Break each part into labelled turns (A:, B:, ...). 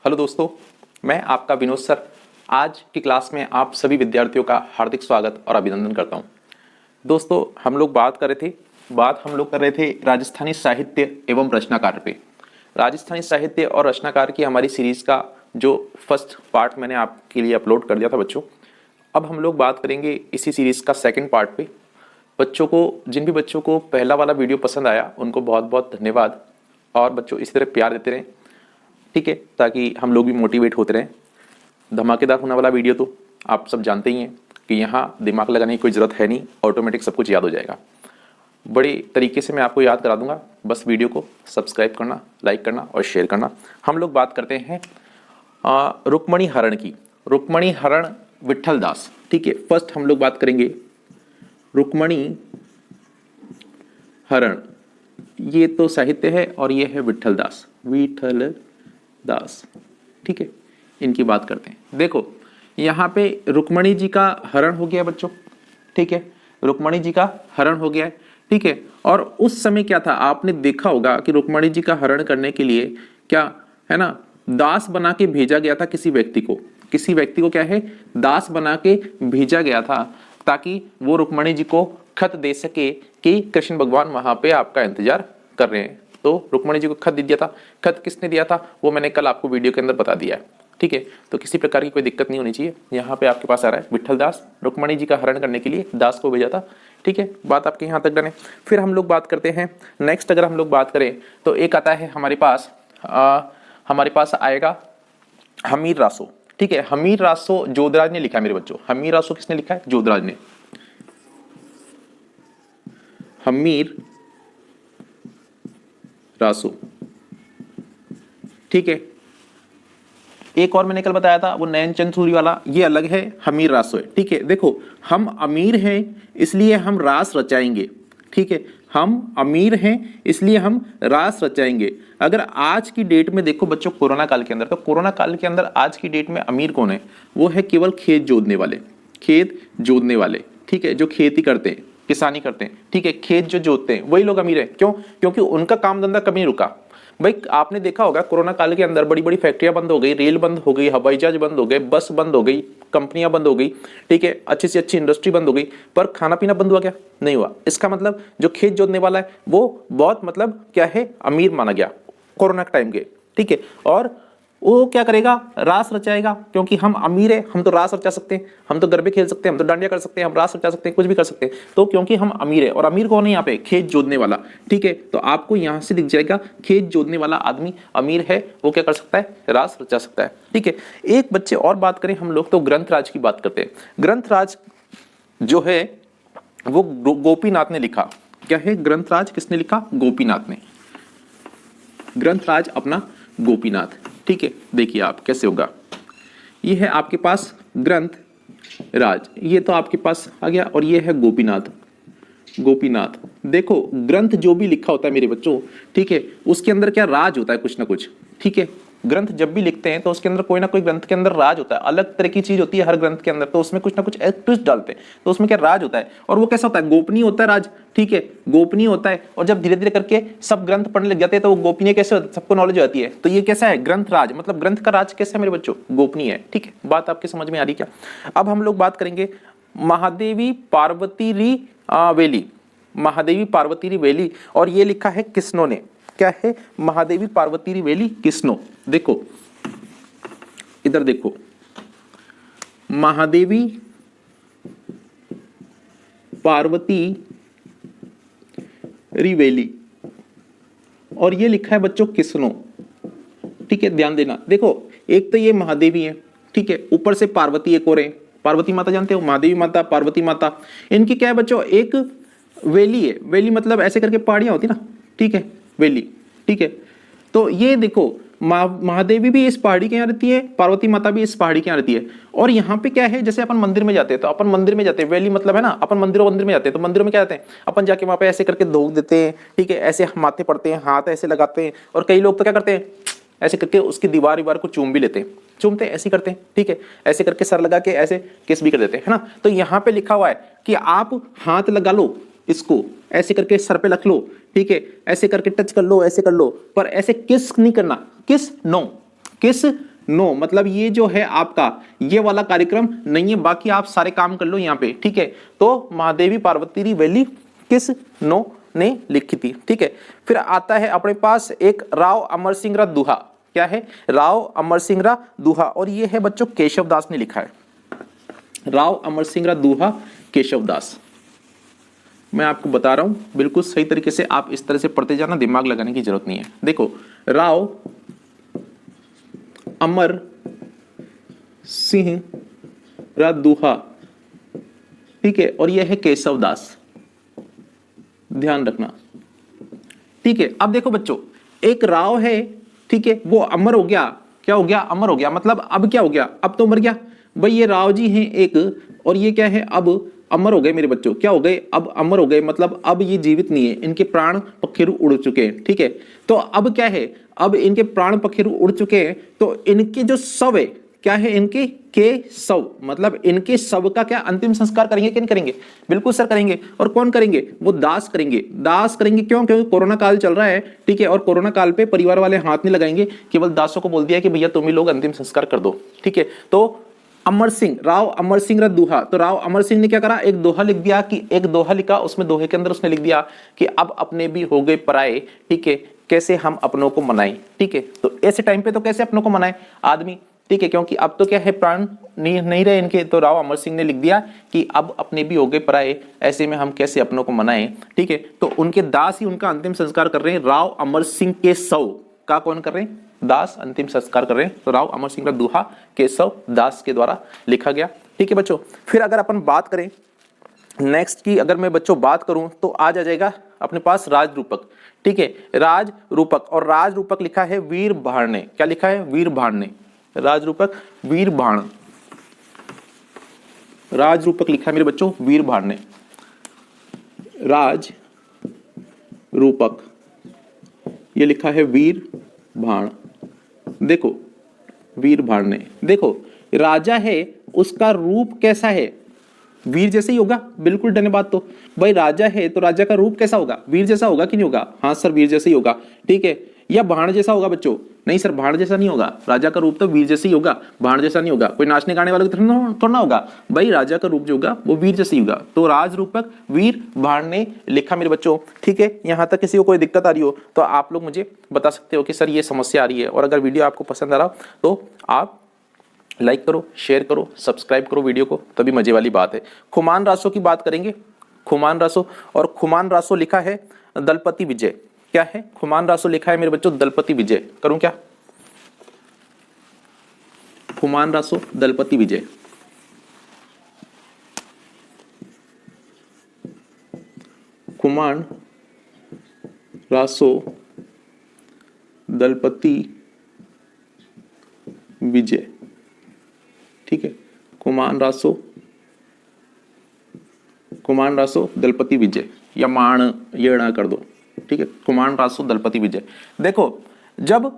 A: Hello दोस्तों, मैं आपका विनोद सर आज की क्लास में आप सभी विद्यार्थियों का हार्दिक स्वागत और अभिनंदन करता हूं। दोस्तों, हम लोग बात कर रहे थे राजस्थानी साहित्य एवं रचनाकार पे। राजस्थानी साहित्य और रचनाकार की हमारी सीरीज का जो फर्स्ट पार्ट मैंने आपके लिए अपलोड कर दिया था बच्चों। अब हम लोग बात करेंगे इसी सीरीज का सेकंड पार्ट पे। जिन भी बच्चों को पहला वाला वीडियो पसंद आया उनको बहुत बहुत धन्यवाद, और बच्चों इसी तरह प्यार देते रहें, ठीक है, ताकि हम लोग भी मोटिवेट होते रहें। धमाकेदार होने वाला वीडियो तो आप सब जानते ही हैं कि यहाँ दिमाग लगाने की कोई ज़रूरत है नहीं, ऑटोमेटिक सब कुछ याद हो जाएगा। बड़े तरीके से मैं आपको याद करा दूंगा, बस वीडियो को सब्सक्राइब करना, लाइक करना और शेयर करना। हम लोग बात करते हैं रुक्मणी हरण की। रुक्मणी हरण विट्ठल दास, ठीक है। फर्स्ट हम लोग बात करेंगे रुक्मणी हरण, ये तो साहित्य है और ये है विट्ठल दास, ठीक है। इनकी बात करते हैं। देखो यहाँ पे रुक्मणी जी का हरण हो गया बच्चों, ठीक है। रुक्मणी जी का हरण हो गया है, ठीक है। और उस समय क्या था, आपने देखा होगा कि रुक्मणी जी का हरण करने के लिए क्या है ना, दास बना के भेजा गया था किसी व्यक्ति को क्या है, दास बना के भेजा गया था, ताकि वो रुक्मणी जी को खत दे सके कि कृष्ण भगवान वहां पे आपका इंतजार कर रहे हैं। तो रुक्मणी जी को खत दे दिया था। खत किसने दिया था वो मैंने कल आपको वीडियो के अंदर बता दिया है, ठीक है। तो किसी प्रकार की कोई दिक्कत नहीं होनी चाहिए। यहाँ पे आपके पास आ रहा है विट्ठल दास रुक्मणी जी का हरण करने के लिए दास को भेजा था, ठीक है। बात आपके यहाँ तक डन है। फिर हम लोग बात करते हैं नेक्स्ट, अगर हम लोग बात करें तो एक आता है हमारे पास आएगा हमीर रासो, ठीक है। हमीर रासो जोधराज ने लिखा है मेरे बच्चों। हमीर रासो किसने लिखा है? जोधराज ने। हमीर रासो, ठीक है। एक और मैंने कल बताया था वो नयनचंद सूरी वाला, ये अलग है, हमीर रासो है, ठीक है। देखो हम अमीर हैं इसलिए हम रास रचाएंगे, ठीक है। हम अमीर हैं इसलिए हम रास रचाएंगे। अगर आज की डेट में देखो बच्चों, कोरोना काल के अंदर, तो कोरोना काल के अंदर आज की डेट में अमीर कौन है? वो है केवल खेत जोतने वाले, ठीक है, जो खेती करते हैं, किसानी करते हैं, ठीक है। खेत जो जोतते हैं वही लोग अमीर हैं। क्यों? क्योंकि उनका काम धंधा कभी नहीं रुका। भाई आपने देखा होगा कोरोना काल के अंदर बड़ी बड़ी फैक्ट्रियां बंद हो गई, रेल बंद हो गई, हवाई जहाज बंद हो गए, बस बंद हो गई, कंपनियां बंद हो गई, ठीक है, अच्छी से अच्छी इंडस्ट्री बंद हो गई, पर खाना पीना बंद हुआ क्या? नहीं हुआ। इसका मतलब जो खेत जोतने वाला है वो बहुत मतलब क्या है, अमीर माना गया कोरोना के टाइम के, ठीक है। और वो क्या करेगा? रास रचाएगा, क्योंकि हम अमीर है, हम तो रास रचा सकते हैं, हम तो गरबे खेल सकते हैं, हम तो डांडिया कर सकते हैं, हम रास रचा सकते हैं, कुछ भी कर सकते हैं। तो क्योंकि हम अमीर है, और अमीर कौन है यहाँ पे? खेत जोतने वाला, ठीक है। तो आपको यहाँ से दिख जाएगा खेत जोतने वाला आदमी अमीर है, वो क्या कर सकता है? रास रचा सकता है, ठीक है। एक बच्चे और बात करें हम लोग तो ग्रंथराज की बात करते हैं। ग्रंथराज जो है वो गोपीनाथ ने लिखा। क्या है? ग्रंथराज किसने लिखा? गोपीनाथ ने। ग्रंथराज अपना गोपीनाथ, ठीक है। देखिए आप कैसे होगा, ये है आपके पास ग्रंथ राज, ये तो आपके पास आ गया, और ये है गोपीनाथ। देखो ग्रंथ जो भी लिखा होता है मेरे बच्चों, ठीक है, उसके अंदर क्या राज होता है, कुछ ना कुछ, ठीक है। ग्रंथ जब भी लिखते हैं तो उसके अंदर कोई ना कोई ग्रंथ के अंदर राज होता है, अलग तरह की चीज होती है हर ग्रंथ के अंदर, तो उसमें कुछ ना कुछ एक ट्विस्ट डालते हैं, तो उसमें क्या राज होता है। और वो कैसा होता है? गोपनीय होता है राज, ठीक है, गोपनीय होता है। और जब धीरे धीरे करके सब ग्रंथ पढ़ने लग जाते हैं तो वो गोपनीय कैसे होता है, सबको नॉलेज आती है। तो ये कैसा है? ग्रंथ राज, मतलब ग्रंथ का राज कैसा है मेरे बच्चों? गोपनीय है, ठीक है। बात आपके समझ में आ रही क्या? अब हम लोग बात करेंगे महादेवी पार्वती री वेली, और ये लिखा है किसनो ने। क्या है? महादेवी पार्वती री वेली किसनो। देखो इधर देखो, महादेवी पार्वती रिवेली, और ये लिखा है बच्चों किसनो, ठीक है। ध्यान देना, देखो एक तो ये महादेवी है, ठीक है, ऊपर से पार्वती एक और है। पार्वती माता जानते हो? महादेवी माता, पार्वती माता, इनकी क्या है बच्चों? एक वेली है। वेली मतलब ऐसे करके पहाड़ियां होती ना, ठीक है, वेली, ठीक है। तो ये देखो महादेवी भी इस पहाड़ी के यहाँ रहती है, पार्वती माता भी इस पहाड़ी के यहाँ रहती है। और यहाँ पे क्या है, जैसे अपन मंदिर में जाते हैं तो अपन मंदिर में जाते हैं, वैली मतलब है ना, अपन मंदिर में जाते हैं तो मंदिरों में क्या जाते हैं, अपन जाके वहां पे ऐसे करके धोख देते हैं, ठीक है, ऐसे माथे पड़ते हैं, हाथ ऐसे लगाते हैं। और कई लोग तो क्या करते हैं, ऐसे करके उसकी दीवार को चूम भी लेते हैं, चूमते हैं, ऐसे करते हैं, ठीक है, ऐसे करके सर लगा के ऐसे किस भी कर देते हैं, है ना। तो यहाँ पे लिखा हुआ है कि आप हाथ लगा लो, इसको ऐसे करके सर पे रख लो, ठीक है, ऐसे करके टच कर लो, ऐसे कर लो, पर ऐसे किस नहीं करना, किस नो, किस नो, मतलब ये जो है आपका ये वाला कार्यक्रम नहीं है, बाकी आप सारे काम कर लो यहाँ पे, ठीक है। तो महादेवी पार्वती री वैली किस नो ने लिखी थी, ठीक है। फिर आता है अपने पास एक राव अमर सिंह रा दुहा, क्या है, राव अमर सिंह रा दुहा, और ये है बच्चों केशव दास ने लिखा है, राव अमर सिंह रा दुहा केशव दास। मैं आपको बता रहा हूं बिल्कुल सही तरीके से, आप इस तरह से पढ़ते जाना, दिमाग लगाने की जरूरत नहीं है। देखो, राव अमर सिंह रा दुहा, ठीक है, और यह है केशव दास, ध्यान रखना, ठीक है। अब देखो बच्चों, एक राव है, ठीक है, वो अमर हो गया, क्या हो गया, अमर हो गया, मतलब अब क्या हो गया, अब तो मर गया भाई, ये राव जी हैं एक, और ये क्या है, अब अमर हो गए मेरे बच्चों, क्या हो गए, अब अमर हो गए, मतलब अब ये जीवित नहीं है, इनके प्राण पखेरु उड़ चुके हैं, ठीक है। तो अब क्या है, अब इनके प्राण पखेरु उड़ चुके हैं, तो इनके जो शव है, क्या है, इनके के शव, मतलब इनके शव का क्या अंतिम संस्कार करेंगे कि नहीं करेंगे, बिल्कुल सर करेंगे। और कौन करेंगे, वो दास करेंगे, दास करेंगे, क्यों, क्योंकि कोरोना काल चल रहा है, ठीक है, और कोरोना काल पे परिवार वाले हाथ नहीं लगाएंगे, केवल दासों को बोल दिया कि भैया तुम ही लोग अंतिम संस्कार कर दो, ठीक है। तो अमर सिंह, राव अमर सिंह रा दोहा, तो राव अमर सिंह ने क्या करा, एक दोहा लिख दिया, कि एक दोहा लिखा, उसमें दोहे के अंदर उसने लिख दिया कि अब अपने भी हो गए पराए, ठीक है, कैसे हम अपनों को मनाएं, ठीक है। तो ऐसे टाइम पे तो कैसे अपनों को मनाएं आदमी, ठीक है, क्योंकि अब तो क्या है, प्राण नहीं रहे इनके, तो राव अमर सिंह ने लिख दिया कि अब अपने भी हो गए पराए, ऐसे में हम कैसे अपनों को मनाएं, ठीक है। तो उनके दास ही उनका अंतिम संस्कार कर रहे हैं, राव अमर सिंह के शव का कौन कर रहे हैं, दास अंतिम संस्कार कर रहे हैं। तो राव अमर सिंह का दोहा केशव दास के द्वारा लिखा गया, ठीक है बच्चों। फिर अगर अपन बात करें नेक्स्ट की, अगर मैं बच्चों बात करूं तो आज आ जाएगा अपने पास राज रूपक, ठीक है, राज रूपक, और राज रूपक लिखा है वीर भाण ने, क्या लिखा है, वीर भाण ने, राज रूपक वीर भाण, राज रूपक लिखा है मेरे बच्चों वीर भाण ने, राज रूपक ये लिखा है वीर भाण। देखो वीर भाण ने, देखो राजा है, उसका रूप कैसा है, वीर जैसे ही होगा, बिल्कुल डने बात, तो भाई राजा है तो राजा का रूप कैसा होगा, वीर जैसा होगा कि नहीं होगा, हाँ सर वीर जैसे ही होगा, ठीक है। या भाण जैसा होगा बच्चों, नहीं सर भाण जैसा नहीं होगा, राजा का रूप तो वीर जैसे ही होगा, भाण जैसा नहीं होगा, कोई नाचने गाने वाला थोड़ा ना होगा, भाई राजा का रूप जो होगा वो वीर जैसे ही होगा। तो राज रूपक वीर भाण ने लिखा मेरे बच्चों, ठीक है। यहां तक किसी को कोई दिक्कत आ रही हो तो आप लोग मुझे बता सकते हो कि सर ये समस्या आ रही है, और अगर वीडियो आपको पसंद आ रहा तो आप लाइक करो, शेयर करो, सब्सक्राइब करो वीडियो को, तभी मजे वाली बात है। खुमान रासो की बात करेंगे, खुमान रासो, और खुमान रासो लिखा है दलपति विजय, क्या है, खुमान रासो लिखा है मेरे बच्चों दलपति विजय, करूं क्या, खुमान रासो दलपति विजय, खुमान रासो दलपति विजय, ठीक है, कुमान रासो दलपति विजय, या मान ये ना कर दो, ठीक है, कुमान रासो दलपति विजय। देखो जब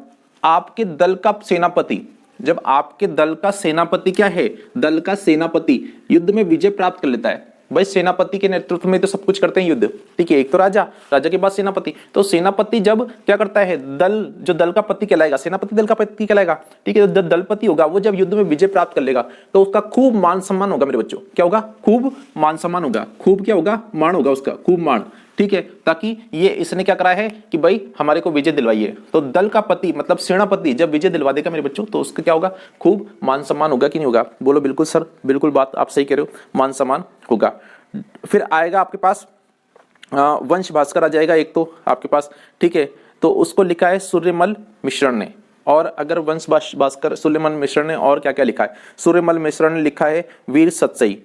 A: आपके दल का सेनापति, जब आपके दल का सेनापति क्या है, दल का सेनापति युद्ध में विजय प्राप्त कर लेता है, भाई सेनापति के नेतृत्व में तो सब कुछ करते हैं युद्ध, ठीक है, एक तो राजा, राजा के बाद सेनापति, तो सेनापति जब क्या करता है, दल जो दल का पति कहलाएगा, सेनापति दल का पति कहलाएगा, ठीक है, जो दलपति होगा वो जब युद्ध में विजय प्राप्त कर लेगा तो उसका खूब मान सम्मान होगा मेरे बच्चों, क्या होगा, खूब मान सम्मान होगा, खूब क्या होगा, मान होगा उसका, खूब मान, ठीक है, ताकि ये इसने क्या करा है कि भाई हमारे को विजय दिलवाइए। तो दल का पति मतलब सेनापति जब विजय दिलवा देगा मेरे बच्चों तो उसका क्या होगा, खूब मान सम्मान होगा कि नहीं होगा, बोलो बिल्कुल सर, बिल्कुल बात आप सही कह रहे हो, मान सम्मान होगा। फिर आएगा आपके पास वंश भास्कर आ जाएगा एक तो आपके पास, ठीक है, तो उसको लिखा है सूर्यमल मिश्रण ने, और अगर वंश भास्कर सूर्यमल मिश्रण ने और क्या क्या लिखा है, सूर्यमल मिश्रण ने लिखा है वीर सतसई,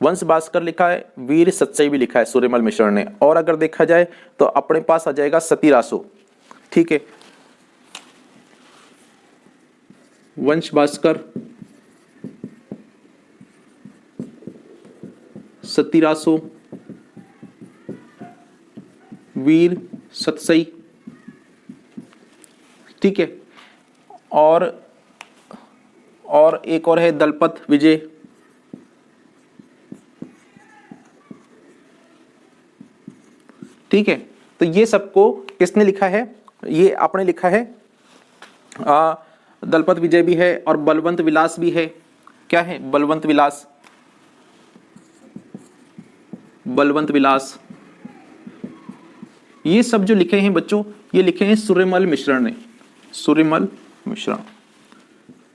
A: वंश भास्कर लिखा है वीर सतसई भी लिखा है सूर्यमल मिश्रण ने, और अगर देखा जाए तो अपने पास आ जाएगा सती रासो, ठीक है, वंश भास्कर, सती रासो, वीर सतसई, ठीक है, और एक और है दलपत विजय, ठीक है। तो ये सबको किसने लिखा है, ये आपने लिखा है दलपत विजय भी है और बलवंत विलास भी है। क्या है? बलवंत विलास, बलवंत विलास। ये सब जो लिखे हैं बच्चों, ये लिखे हैं सूर्यमल मिश्रण ने, सूर्यमल मिश्रण,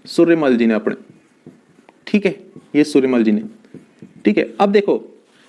A: सूर्यमल जी ने अपने, ठीक है, ये सूर्यमल जी ने, ठीक है। अब देखो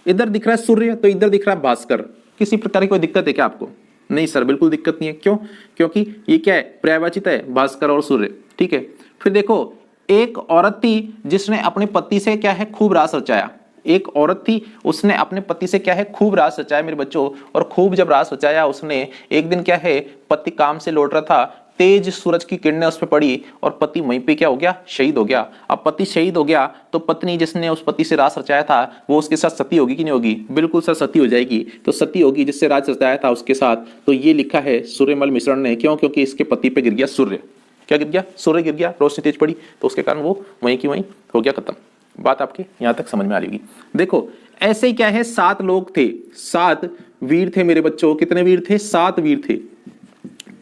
A: इधर दिख रहा है सूर्य तो इधर दिख रहा है भास्कर, किसी प्रकार की कोई दिक्कत है क्या आपको? नहीं सर, बिल्कुल दिक्कत नहीं है। क्यों? क्योंकि ये क्या है? पर्यायवाचित है, भास्कर और सूर्य, ठीक है। फिर देखो एक औरत थी जिसने अपने पति से क्या है? खूब रास रचाया। एक औरत थी, उसने अपने पति से क्या है? खूब रास रचाया मेरे बच्चों। और खूब जब रास रचाया उसने, एक दिन क्या है? पति काम से लौट रहा था, तेज सूरज की किरणें उस पर पड़ी और पति वहीं पे क्या हो गया? शहीद हो गया। अब पति शहीद हो गया तो पत्नी जिसने उस पति से रास रचाया था वो उसके साथ सती होगी कि नहीं होगी? बिल्कुल सर, सती हो जाएगी। तो सती होगी जिससे राज रचाया था उसके साथ। तो ये लिखा है सूर्यमल मिश्रण ने। क्यों? क्योंकि इसके पति पे गिर गया सूर्य। क्या गिर गया? सूर्य गिर गया, रोशनी तेज पड़ी तो उसके कारण वो वहीं की वहीं हो गया, खत्म। बात आपके यहां तक समझ में आ रही होगी। देखो ऐसे ही क्या है? 7 लोग थे, 7 वीर थे मेरे बच्चों। कितने वीर थे? 7 वीर थे,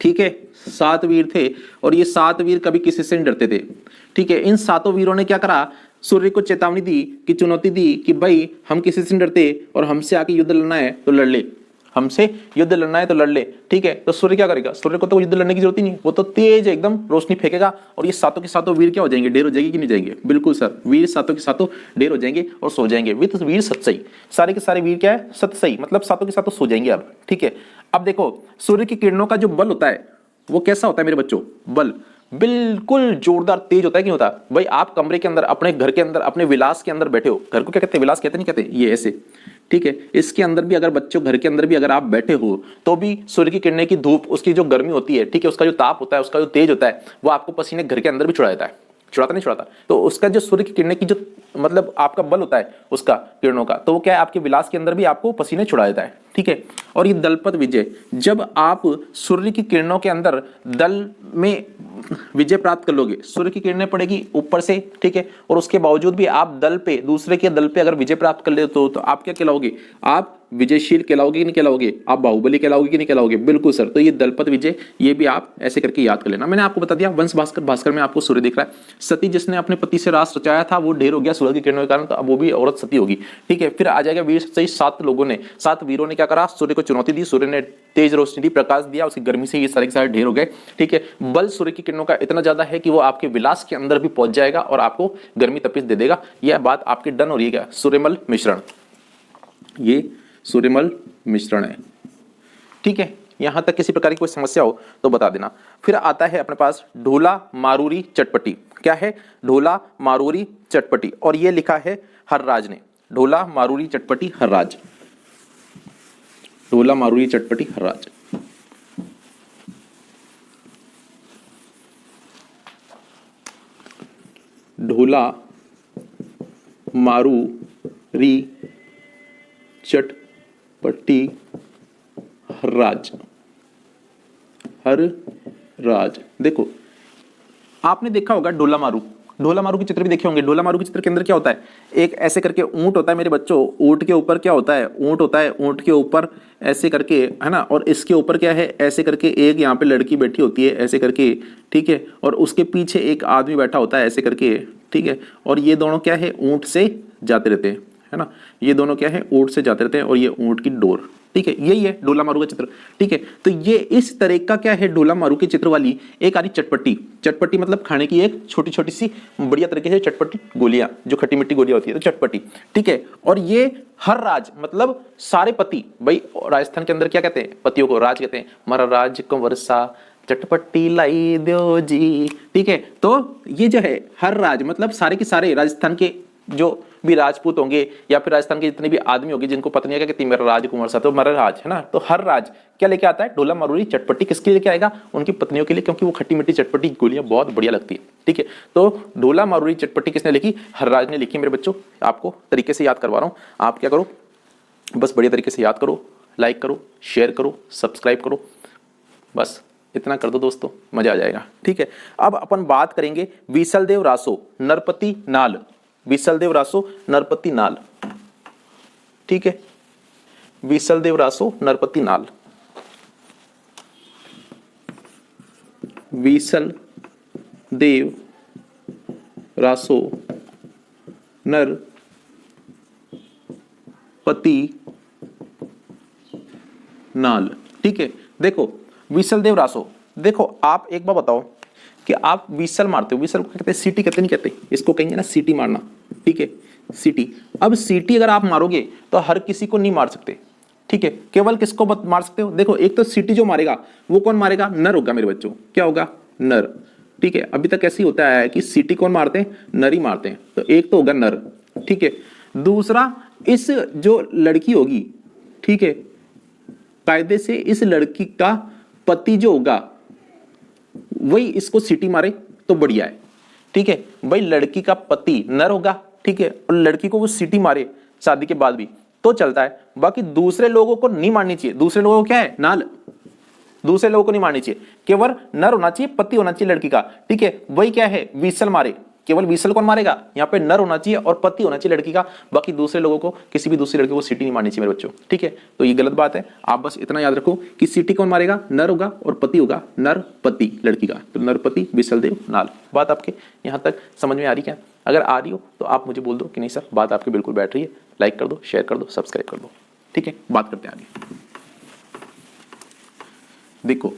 A: ठीक है, 7 वीर थे। और ये 7 वीर कभी किसी से नहीं डरते थे, ठीक है। इन 7 वीरों ने क्या करा? सूर्य को चेतावनी दी, कि चुनौती दी कि भाई हम किसी से नहीं डरते और हमसे आके युद्ध लड़ना है तो लड़ ले, हमसे युद्ध लड़ना है तो लड़ ले, ठीक है। तो सूर्य क्या करेगा? सूर्य को तो युद्ध लड़ने की जरूरत ही नहीं, वो तो तेज एकदम रोशनी फेंकेगा और ये 7 के 7 वीर क्या हो जाएंगे? ढेर हो जाएंगे कि नहीं जाएंगे? बिल्कुल सर, वीर 7 के 7 ढेर हो जाएंगे और सो जाएंगे। वीर सतसई, सारे के सारे वीर क्या है? सतसई, मतलब 7 के 7 सो जाएंगे अब, ठीक है। अब देखो सूर्य की किरणों का जो बल होता है वो कैसा होता है मेरे बच्चों? बल बिल्कुल जोरदार तेज होता है कि नहीं होता? भाई आप कमरे के अंदर, अपने घर के अंदर, अपने विलास के अंदर बैठे हो, घर को क्या कहते हैं? विलास कहते नहीं कहते? ये ऐसे, ठीक है। इसके अंदर भी अगर बच्चों, घर के अंदर भी अगर आप बैठे हो तो भी सूर्य की किरणें की धूप, उसकी जो गर्मी होती है, ठीक है, उसका जो ताप होता है, उसका जो तेज होता है, वो आपको पसीने घर के अंदर भी छुड़ा देता है। छुड़ाता नहीं छुड़ाता? तो उसका जो सूर्य की किरणें की जो मतलब आपका बल होता है उसका, किरणों का, तो वो क्या है? आपके विलास के अंदर भी आपको पसीने छुड़ा देता है, ठीक है। और ये दलपत विजय, जब आप सूर्य की किरणों के अंदर दल में विजय प्राप्त कर लोगे, सूर्य की किरणें पड़ेगी ऊपर से, ठीक है, और उसके बावजूद भी आप दल पे, दूसरे के दल पे अगर विजय प्राप्त कर ले तो आप क्या कहलाओगे? आप विजयशील कहलाओगे कि नहीं कहलाओगे? आप बाहुबली कहलाओगे कि नहीं कहलाओगे? बिल्कुल सर। तो ये दलपत विजय, ये भी आप ऐसे करके याद कर लेना। मैंने आपको बता दिया वंश भास्कर, भास्कर में आपको सूर्य दिख रहा है। सती जिसने अपने पति से रास रचाया था वो ढेर हो गया सूर्य की किरणों के कारण, तो अब वो भी औरत सती होगी, ठीक है। फिर आ जाएगा वीर सही। 7 लोगों ने, 7 वीरों ने क्या करा? सूर्य को चुनौती दी, सूर्य ने तेज रोशनी दी, प्रकाश दिया, उसकी गर्मी से ये सारे के सारे ढेर हो गए, ठीक है। बल सूर्य की किरणों का इतना ज्यादा है कि वो आपके विलास के अंदर भी पहुंच जाएगा और आपको गर्मी तपिश दे देगा। यह बात आपकी डन हो रही है? सूर्यमल मिश्रण, ये सूर्यमल मिश्रण है, ठीक है। यहां तक किसी प्रकार की कोई समस्या हो तो बता देना। फिर आता है अपने पास ढोला मारूरी चटपटी। क्या है? ढोला मारूरी चटपटी, और ये लिखा है हर्राज ने। ढोला मारूरी चटपटी हर्राज, ढोला मारूरी चटपटी हर्राज। ढोला मारूरी चटपटी हर्राज, हर्राज। देखो आपने देखा होगा ढोला मारू, ढोला मारू के चित्र भी देखे होंगे। ढोला मारू के चित्र के अंदर क्या होता है? एक ऐसे करके ऊंट होता है मेरे बच्चों, ऊंट के ऊपर क्या होता है? ऊंट होता है, ऊंट के ऊपर ऐसे करके, है ना, और इसके ऊपर क्या है? ऐसे करके एक यहाँ पे लड़की बैठी होती है ऐसे करके, ठीक है, और उसके पीछे एक आदमी बैठा होता है ऐसे करके, ठीक है। और ये दोनों क्या है? ऊंट से जाते रहते हैं, है ना, ये दोनों क्या है? ऊंट से जाते रहते हैं और ये ऊंट की डोर, ठीक है। यही है ढोला मारू का चित्र, ठीक है। तो ये इस तरह का क्या है? ढोला मारू के चित्र वाली एक आ रही चटपटी। चटपटी मतलब खाने की एक छोटी छोटी सी बढ़िया तरीके से चटपटी गोलियां, जो खट्टी मिट्टी गोलियां होती है, तो चटपटी, ठीक है। और ये हर्राज मतलब सारे पति। भाई राजस्थान के अंदर क्या कहते हैं? पतियों को राज कहते हैं। हमारा राज को वर्षा चटपटी लाई दो जी, ठीक है। तो ये जो है हर्राज मतलब सारे के सारे राजस्थान के जो भी राजपूत होंगे या फिर राजस्थान के जितने भी आदमी होंगे जिनको पत्नियां क्या कहती है? मेरा राजकुमार सा, तो मेरा राज, है ना। तो हर राज क्या लेके आता है? ढोला मारूरी चटपटी। किसके लिए लेके आएगा? उनकी पत्नियों के लिए, क्योंकि वो खट्टी मिट्टी चटपटी गोलियां बहुत बढ़िया लगती है, ठीक है। तो ढोला मारूरी चटपटी किसने लिखी? हर राज ने लिखी मेरे बच्चों। आपको तरीके से याद करवा रहा हूं, आप क्या करो, बस बढ़िया तरीके से याद करो, लाइक करो, शेयर करो, सब्सक्राइब करो, बस इतना कर दो दोस्तों, मजा आ जाएगा, ठीक है। अब अपन बात करेंगे विसलदेव रासो नरपति नाल, विसलदेव रासो नरपति नाल, ठीक है। विसलदेव रासो नरपति नाल, विसल देव रासो नर पति नाल। ठीक है, देखो विसल देव रासो, देखो आप एक बार बताओ कि आप विसल मारते हो, विसल को कहते हैं सीटी, कहते नहीं कहते, इसको कहेंगे ना सीटी मारना। ठीक है, सीटी। अब सीटी अगर आप मारोगे तो हर किसी को नहीं मार सकते। ठीक है, केवल किसको मार सकते हो? देखो एक तो सीटी जो मारेगा वो कौन मारेगा? नर होगा मेरे बच्चों। क्या होगा? नर। ठीक है, अभी तक ऐसे ही होता है कि सीटी कौन मारते हैं? नर ही मारते हैं, तो एक तो होगा नर। ठीक है, दूसरा इस जो लड़की होगी, ठीक है, कायदे से इस लड़की का पति जो होगा वही इसको सीटी मारे तो बढ़िया है। ठीक है, भाई लड़की का पति नर होगा, ठीक है, और लड़की को वो सीटी मारे शादी के बाद भी तो चलता है, बाकी दूसरे लोगों को नहीं मारनी चाहिए। दूसरे लोगों को क्या है? नाल। दूसरे लोगों को नहीं मारनी चाहिए, केवल नर होना चाहिए, पति होना चाहिए लड़की का। ठीक है, वही क्या है? विसल मारे। केवल विसल कौन मारेगा? यहाँ पे नर होना चाहिए और पति होना चाहिए लड़की का, बाकी दूसरे लोगों को, किसी भी दूसरी लड़की को सीटी नहीं मारनी चाहिए मेरे बच्चों। ठीक है, तो ये गलत बात है, आप बस इतना याद रखो कि सीटी कौन मारेगा? नर होगा और पति होगा, नर पति लड़की का, तो नर पति विसल देव नाल। बात आपके यहाँ तक समझ में आ रही क्या? अगर आ रही हो तो आप मुझे बोल दो कि नहीं सर बात आपकी बिल्कुल बैठ रही है, लाइक कर दो, शेयर कर दो, सब्सक्राइब कर दो। ठीक है, बात करते हैं आगे। देखो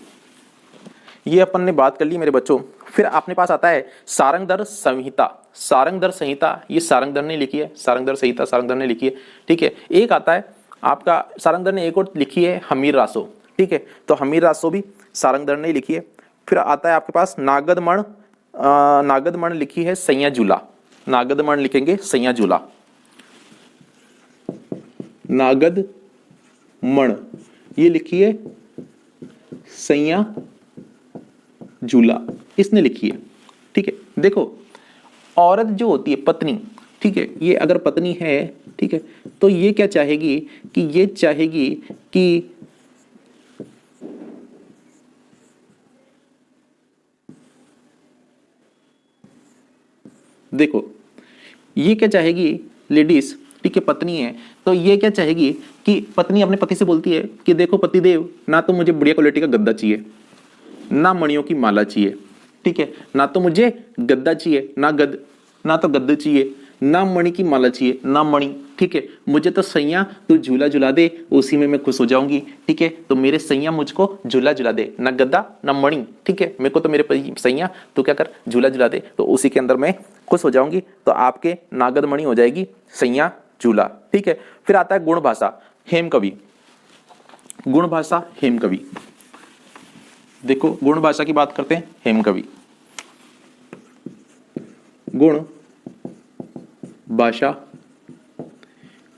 A: ये अपन ने बात कर ली मेरे बच्चों, फिर अपने पास आता है सारंगधर संहिता। सारंगधर संहिता ये सारंगधर ने लिखी है, सारंगधर संहिता सारंगधर ने लिखी है। ठीक है, एक आता है आपका सारंगधर ने एक और लिखी है हमीर रासो। ठीक है, तो हमीर रासो भी सारंगधर ने लिखी है। फिर आता है आपके पास नागदमण, नागदमण लिखी है सैया जूला। नागदमण लिखेंगे सैया जूला। नागदमण ये लिखी है सैया जूला, इसने लिखी है। ठीक है, देखो औरत जो होती है पत्नी, ठीक है, ये अगर पत्नी है, ठीक है, तो ये क्या चाहेगी कि ये चाहेगी कि देखो ये क्या चाहेगी लेडीज, ठीक है, पत्नी है, तो ये क्या चाहेगी कि पत्नी अपने पति से बोलती है कि देखो पतिदेव, ना तो मुझे बढ़िया क्वालिटी का गद्दा चाहिए, ना मणियों की माला चाहिए। ठीक है, ना तो मुझे गद्दा चाहिए, ना तो गद्दे चाहिए, ना मणि की माला चाहिए, ना मणि। ठीक है, मुझे तो सैया तू झूला झुला दे, उसी में मैं खुश हो जाऊंगी। ठीक है, तो मेरे सैया मुझको झूला झुला दे, ना गद्दा ना मणि। ठीक है, मेरे को तो मेरे सैया तू क्या कर, झूला झुला दे, तो उसी के अंदर मैं खुश हो जाऊंगी। तो आपके नागद मणि हो जाएगी सैया झूला। ठीक है, फिर आता है गुण भाषा हेम कवि। गुण भाषा हेम कवि, देखो गुण भाषा की बात करते हैं, हेम कवि। गुण भाषा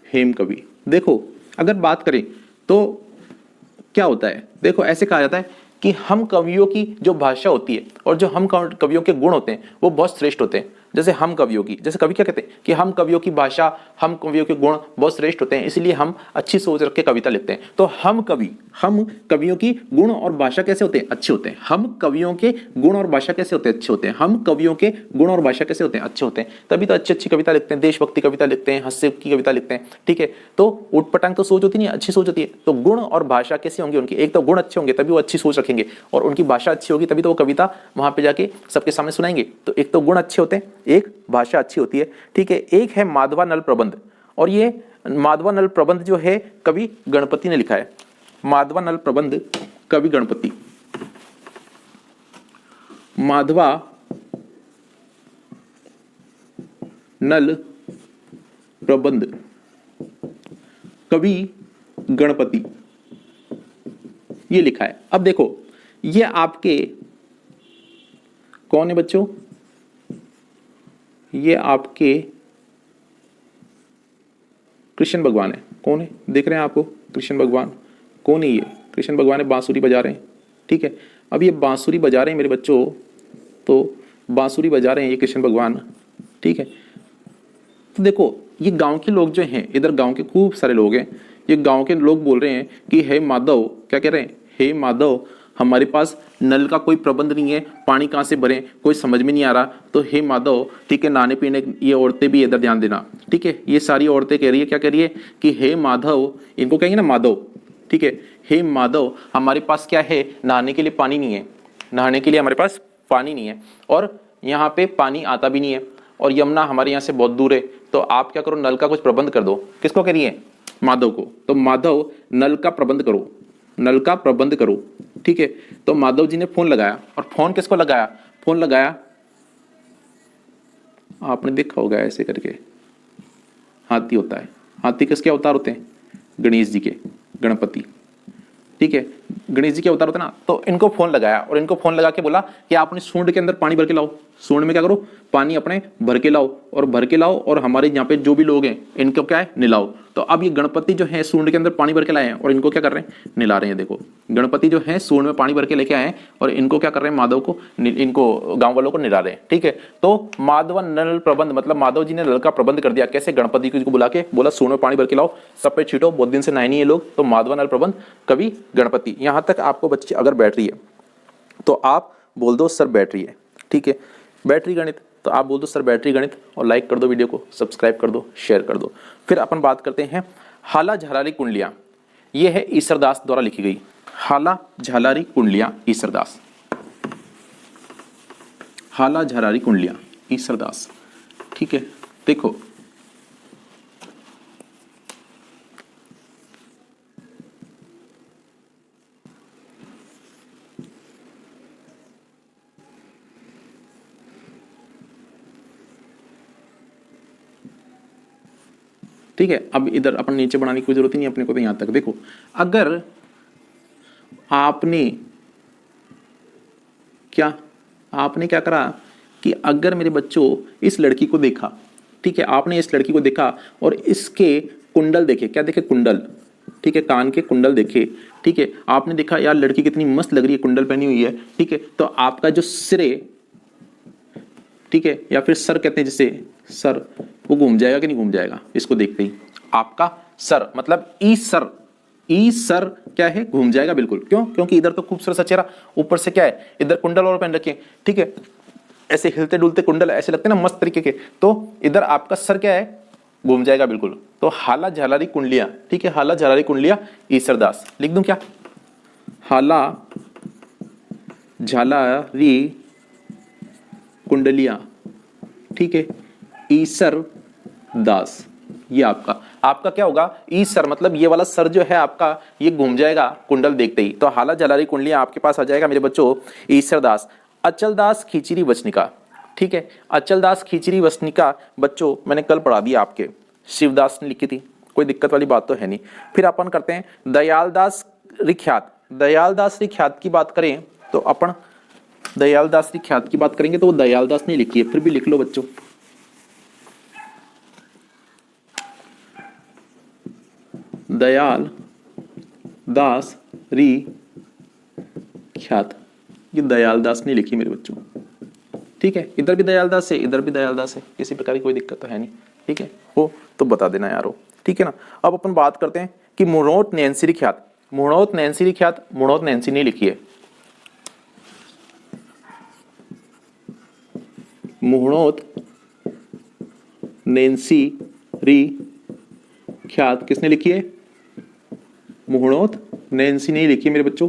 A: हेम कवि। देखो अगर बात करें तो क्या होता है, देखो ऐसे कहा जाता है कि हम कवियों की जो भाषा होती है और जो हम कवियों के गुण होते हैं वो बहुत श्रेष्ठ होते हैं। जैसे हम कवियों की, जैसे कवि क्या कहते हैं कि हम कवियों की भाषा, हम कवियों के गुण बहुत श्रेष्ठ होते हैं, इसलिए हम अच्छी सोच रख के कविता लिखते हैं। तो हम कवियों की गुण और भाषा कैसे होते हैं? अच्छे होते हैं। हम कवियों के गुण और भाषा कैसे होते हैं? अच्छे होते हैं। हम कवियों के गुण और भाषा कैसे होते हैं? अच्छे होते हैं, तभी तो अच्छी अच्छी कविता लिखते हैं, देशभक्ति कविता लिखते हैं, हास्य की कविता लिखते हैं। ठीक है, तो उटपटांग तो सोच होती नहीं, अच्छी सोच होती है। तो गुण और भाषा कैसी होंगी उनकी? एक तो गुण अच्छे होंगे तभी वो अच्छी सोच रखेंगे, और उनकी भाषा अच्छी होगी तभी तो वो कविता वहां पे जाके सबके सामने सुनाएंगे। तो एक तो गुण अच्छे होते हैं, एक भाषा अच्छी होती है। ठीक है, एक है माधवा नल प्रबंध, और ये माधवा नल प्रबंध जो है कवि गणपति ने लिखा है। माधवा नल प्रबंध कवि गणपति। माधवा नल प्रबंध कवि गणपति, ये लिखा है। अब देखो ये आपके कौन है बच्चों? ये आपके कृष्ण भगवान है। कौन है? देख रहे हैं आपको कृष्ण भगवान कौन है? ये कृष्ण भगवान है, बांसुरी बजा रहे हैं। ठीक है, अब ये बांसुरी बजा रहे हैं मेरे बच्चों, तो बांसुरी बजा रहे हैं ये कृष्ण भगवान। ठीक है, तो देखो ये गांव के लोग जो हैं, इधर गांव के खूब सारे लोग हैं, ये गांव के लोग बोल रहे हैं कि हे माधव, क्या कह रहे हैं? हे माधव, हमारे पास नल का कोई प्रबंध नहीं है, पानी कहाँ से भरें, कोई समझ में नहीं आ रहा। तो हे माधव, ठीक है, नहाने पीने, ये औरतें भी इधर ध्यान देना। ठीक है, ये सारी औरतें कह रही है, क्या कह रही है कि हे माधव, इनको कहेंगे ना माधव। ठीक है, हे माधव, हमारे पास क्या है, नहाने के लिए पानी नहीं है, नहाने के लिए हमारे पास पानी नहीं है, और यहाँ पे पानी आता भी नहीं है और यमुना हमारे यहाँ से बहुत दूर है, तो आप क्या करो, नल का कुछ प्रबंध कर दो। किसको कह रही है? माधव को। तो माधव नल का प्रबंध करो, नल का प्रबंध करो, ठीक है। तो माधव जी ने फोन लगाया, और फोन किसको लगाया? फोन लगाया, आपने देखा होगा ऐसे करके हाथी होता है। हाथी किसके अवतार होते हैं? गणेश जी के, गणपति, ठीक है, गणेश जी के अवतार होते हैं ना। तो इनको फोन लगाया और इनको फोन लगा के बोला कि आप अपने सूंड के अंदर पानी भर के लाओ, सूंड में क्या करो, पानी अपने भर के लाओ, और भर के लाओ, और हमारे यहाँ पे जो भी लोग हैं इनको क्या है, निलाओ। तो अब ये गणपति जो है सूंड के अंदर पानी भर के लाए हैं और इनको क्या कर रहे हैं, निला रहे हैं। देखो गणपति जो है सूंड में पानी भर के लेके आए हैं और इनको क्या कर रहे हैं, माधव को, इनको गांव वालों को निला रहे हैं, ठीक है। तो माधव नल प्रबंध, मतलब माधव जी ने नल का प्रबंध कर दिया। कैसे? गणपति को बुला के बोला सूंड में पानी भर के लाओ, सब पे छीटो, बहुत दिन से नहाए नहीं ये लोग। तो माधव नल प्रबंध कवि गणपति। यहां तक आपको बच्चे अगर बैटरी है तो आप बोल दो सर बैटरी है, ठीक है। बैटरी गणित तो आप बोल दो सर बैटरी गणित, और लाइक कर दो वीडियो को, सब्सक्राइब कर दो, शेयर कर दो। फिर अपन बात करते हैं हाला झालारी कुंडलियां। ये है ईसरदास द्वारा लिखी गई हाला झालारी कुंडलियां, ईसरदास। हाला झालारी कुंडलियां, ईसरदास, ठीक है। देखो ठीक है, अब इधर अपन नीचे बढ़ाने की कोई जरूरत ही नहीं अपने को, तो यहां तक देखो। अगर आपने क्या करा कि अगर मेरे बच्चों इस लड़की को देखा, ठीक है, आपने इस लड़की को देखा और इसके कुंडल देखे, क्या देखे, कुंडल, ठीक है, कान के कुंडल देखे, ठीक है, आपने देखा यार लड़की कितनी मस्त लग रही है, कुंडल पहनी हुई है, ठीक है, तो आपका जो सिर है, ठीक है, या फिर सर कहते हैं जिसे, सर, वो घूम जाएगा कि नहीं घूम जाएगा? इसको देखते ही आपका सर, मतलब ई सर क्या है, घूम जाएगा बिल्कुल। क्यों? क्योंकि इधर तो खूबसूरत सा चेहरा, ऊपर से क्या है, इधर कुंडल और पहन रखे, ठीक है, ऐसे हिलते डुलते कुंडल ऐसे लगते हैं ना मस्त तरीके के, तो इधर आपका सर क्या है, घूम जाएगा बिल्कुल। तो हाला झालारी कुंडलियां, ठीक है, हाला झालारी कुंडलियां ईसरदास। लिख दूं क्या? हाला झालारी कुंडलियां, ठीक है, ईसर दास। ये आपका क्या होगा, ई सर, मतलब ये वाला सर जो है आपका, ये घूम जाएगा कुंडल देखते ही। तो हाला जलारी कुंडलियां आपके पास आ जाएगा मेरे बच्चों, ईसर दास। अचल दास खींचरी वचनिका, ठीक है, अचल दास खींचरी वचनिका बच्चों मैंने कल पढ़ा दिया आपके, शिवदास ने लिखी थी, कोई दिक्कत वाली बात तो है नहीं। फिर अपन करते हैं दयालदास रिख्यात। दयालदास रिख्यात की बात करें तो अपन दयालदास रिख्यात की बात करेंगे, तो वो दयालदास ने लिखी है, फिर भी लिख लो बच्चों। दयाल दास री ख्यात, ये दयालदास ने लिखी मेरे बच्चों, ठीक है। इधर भी दयालदास है, इधर भी दयालदास है, किसी प्रकार की कोई दिक्कत तो है नहीं, ठीक है। हो तो बता देना यारो, ठीक है ना। अब अपन बात करते हैं कि मुणोत नैन्सी ख्यात। मुणोत नैन्सी ख्यात, मुणोत नैन्सी ने लिखी है। मुणोत नैन्सी री ख्यात किसने लिखी है? मुहणोत नैन्सी ने लिखी मेरे बच्चों।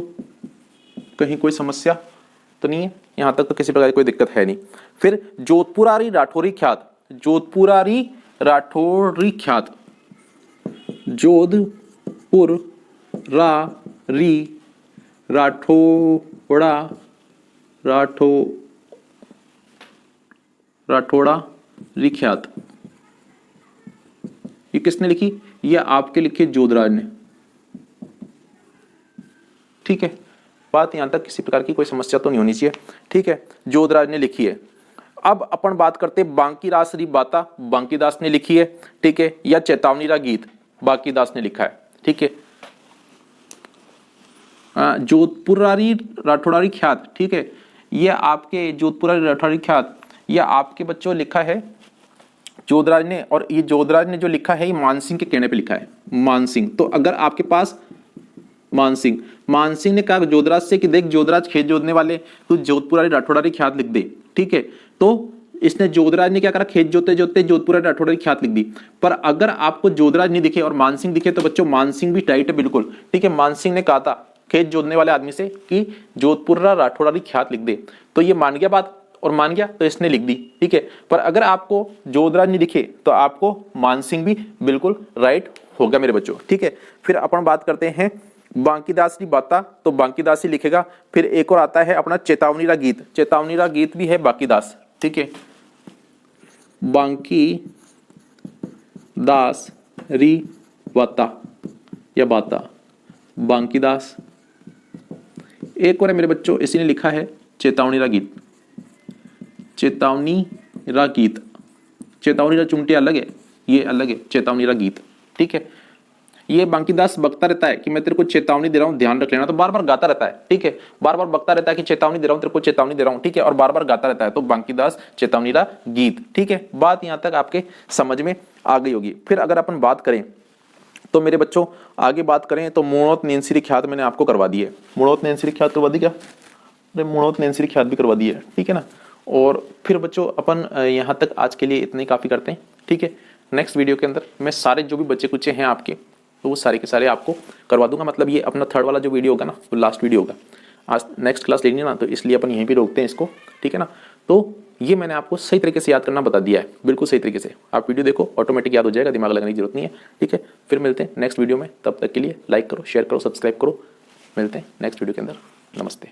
A: कहीं कोई समस्या तो नहीं है? यहां तक तो किसी प्रकार की कोई दिक्कत है नहीं। फिर जोधपुरारी राठौरी ख्यात, जोधपुरारी राठौरी ख्यात, जोधपुर री राठौड़ा ख्यात, ये किसने लिखी? ये आपके लिखे जोधराज ने, ठीक है। बात यहां तक किसी प्रकार की कोई समस्या तो नहीं होनी चाहिए, ठीक है, जोधराज ने लिखी है। अब अपन बात करते हैं बांकीदास री बाता, बांकीदास ने लिखी है, ठीक है, या चेतावनी रा गीत बांकीदास ने लिखा है, ठीक है। जोधपुरारी राठौड़ारी ख्यात, ठीक है, ये आपके जोधपुरारी राठौड़ारी ख्यात, यह आपके बच्चों लिखा है जोधराज ने, और ये जोधराज ने जो लिखा है ये मानसिंह के कहने पे लिखा है, मानसिंह। तो अगर आपके पास मानसिंह ने कहा जोधराज से कि देख जोधराज खेत जोतने वाले, तो जोधपुरारी राठौड़ारी ख्यात लिख दे, ठीक है। तो इसने जोधराज ने क्या करा, खेत जोते जोते जोधपुरारी राठौड़ारी ख्यात लिख दी। पर अगर आपको जोधराज नहीं दिखे और मानसिंह दिखे तो बच्चों मानसिंह भी टाइट है बिल्कुल, ठीक है। मानसिंह ने कहा था खेत जोतने वाले आदमी से कि जोधपुरा राठौड़ारी ख्यात लिख दे, तो ये मान गया बात, और मान गया तो इसने लिख दी, ठीक है। पर अगर आपको जोधराज नहीं दिखे तो आपको मानसिंह भी बिल्कुल राइट होगा मेरे बच्चों, ठीक है। फिर अपन बात करते हैं बांकीदास की बाता, तो बांकीदास ही लिखेगा। फिर एक और आता है अपना चेतावनी रा गीत, चेतावनी रा गीत भी है बांकीदास, ठीक है। बांकी दास री वाता या बाता, बांकीदास। एक और है मेरे बच्चों, इसी ने लिखा है चेतावनी रा गीत, चेतावनी रा गीत। चेतावनी रा चुमटी अलग है, ये अलग है चेतावनी रा गीत, ठीक है। ये बांकीदास बकता रहता है कि मैं तेरे को चेतावनी दे रहा हूं, ध्यान रख लेना, तो बार बार गाता रहता है, ठीक है। बार बार बकता रहता है कि चेतावनी दे रहा हूं तेरे को, चेतावनी दे रहा हूं, ठीक है, और बार बार गाता रहता है, तो बांकीदास चेतावनी रा गीत, ठीक है। बात यहां तक आपके समझ में आ गई होगी। फिर अगर अपन बात करें तो मेरे बच्चों आगे बात करें तो मूणोत नैनसिरी ख्यात मैंने आपको करवा दी है। मूणोत नैनसिरी ख्यात करवा दी क्या? अरे मूणोत नैनसिरी ख्यात भी करवा दी है, ठीक है ना। और फिर बच्चों अपन यहाँ तक आज के लिए इतने काफ़ी करते हैं, ठीक है। नेक्स्ट वीडियो के अंदर मैं सारे जो भी बच्चे कुचे हैं आपके, तो वो सारे के सारे आपको करवा दूंगा। मतलब ये अपना थर्ड वाला जो वीडियो होगा ना, वो लास्ट वीडियो होगा। आज नेक्स्ट क्लास लेनी है ना, तो इसलिए अपन यहीं पे रोकते हैं इसको, ठीक है ना। तो ये मैंने आपको सही तरीके से याद करना बता दिया है, बिल्कुल सही तरीके से। आप वीडियो देखो, ऑटोमेटिक याद हो जाएगा, दिमाग लगाने की जरूरत नहीं है, ठीक है। फिर मिलते हैं नेक्स्ट वीडियो में, तब तक के लिए लाइक करो, शेयर करो, सब्सक्राइब करो। मिलते हैं नेक्स्ट वीडियो के अंदर, नमस्ते।